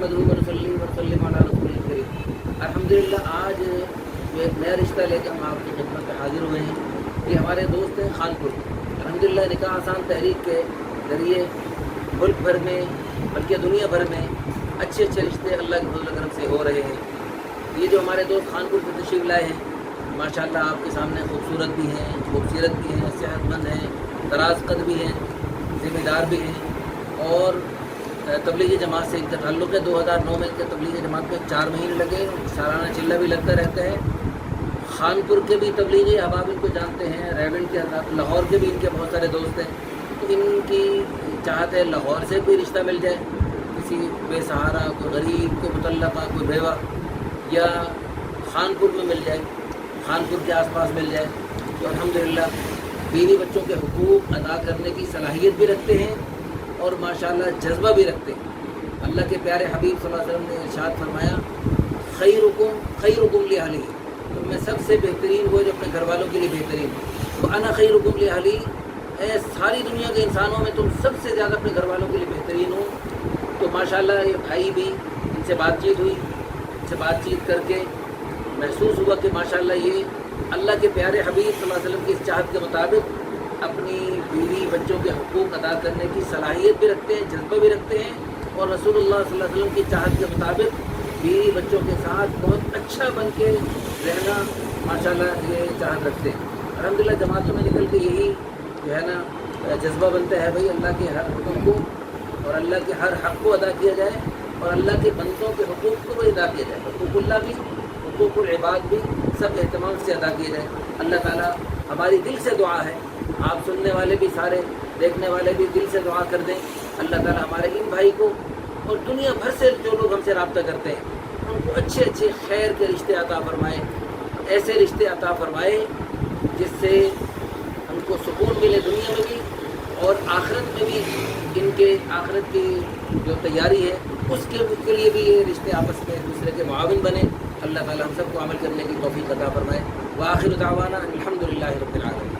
नहमदुहु व नसल्ली व नसल्लिम अला रसूलिल करीम। अल्हम्दुलिल्लाह आज जो एक नया रिश्ता लेकर हम आपकी खिदमत में हाजिर हुए हैं। ये हमारे दोस्त हैं खानपुर। अल्हम्दुलिल्लाह निकाह आसान तहरीक के ज़रिए मुल्क भर में बल्कि दुनिया भर में अच्छे अच्छे रिश्ते अल्लाह के फज़ल करम से हो रहे हैं। ये जो हमारे दोस्त खानपुर से तशरीफ़ लाए हैं, माशाअल्लाह आपके सामने खूबसूरत भी हैं, खूबसीरत भी हैं, सेहतमंद हैं, दराज कद भी हैं, ज़िम्मेदार भी हैं और तबलीगी जमात से इनका ताल्लुक़ है। 2009 में इनके तबलीगी जमात में 4 महीने लगे, सालाना चिल्ला भी लगता रहता है। खानपुर के भी तबलीगी अहबाब इनको जानते हैं, रेवेंट के लाहौर के भी इनके बहुत सारे दोस्त हैं। तो इनकी चाहत है लाहौर से कोई रिश्ता मिल जाए, किसी बेसहारा, कोई गरीब, कोई मुतल्लका, कोई बेवा, या खानपुर में मिल जाए, खानपुर के आसपास मिल जाए। तो अल्हम्दुलिल्लाह बीवी बच्चों के हुकूक अदा करने की सलाहियत भी रखते हैं और माशाअल्लाह जज्बा भी रखते हैं। अल्लाह के प्यारे हबीब सल्लल्लाहु अलैहि वसल्लम ने इरशाद फरमाया, खैरुकुम li ahli, तो मैं सबसे बेहतरीन वो जो अपने घर वालों के लिए बेहतरीन। तो अना खैरुकुम li ahli, सारी दुनिया के इंसानों में तुम सबसे ज़्यादा अपने घर वालों के लिए बेहतरीन हो। तो माशाअल्लाह ये भाई भी, इनसे बातचीत हुई, इनसे बातचीत करके महसूस हुआ कि माशाअल्लाह ये अल्लाह के प्यारे हबीब सल्लल्लाहु अलैहि वसल्लम की इस चाहत के मुताबिक अपनी बीवी बच्चों के हुकूक अदा करने की सलाहियत भी रखते हैं, जज्बा भी रखते हैं और रसूलुल्लाह सल्लल्लाहु अलैहि वसल्लम की चाहत के मुताबिक बीवी बच्चों के साथ बहुत अच्छा बन के रहना माशाअल्लाह ये चाहत रखते हैं। अल्हम्दुलिल्लाह जमातों में निकल के यही जो है ना जज्बा बनता है भाई, अल्लाह के हर हुक्म को और अल्लाह के हर हक़ को अदा किया जाए और अल्लाह के बंदों के हुकूक को भी अदा किया जाए। हुकूकुल्लाह भी, हुकूकुल इबाद भी सब एहतमाम से अदा किए जाए। अल्लाह ताला हमारी दिल से दुआ है, आप सुनने वाले भी, सारे देखने वाले भी दिल से दुआ कर दें। अल्लाह ताला हमारे इन भाई को और दुनिया भर से जो लोग हमसे रब्ता करते हैं उनको अच्छे अच्छे खैर के रिश्ते अता फरमाए, ऐसे रिश्ते अता फरमाए जिससे उनको सुकून मिले दुनिया में भी और आखिरत में भी। इनके आखिरत की जो तैयारी है उसके लिए भी ये रिश्ते आपस में एक दूसरे के मुआविन बने। अल्लाह ताला हम सबको अमल करने की तौफीक अता फरमाए। व आखिर दावाना अल्हम्दुलिल्लाहि रब्बिल आलमीन।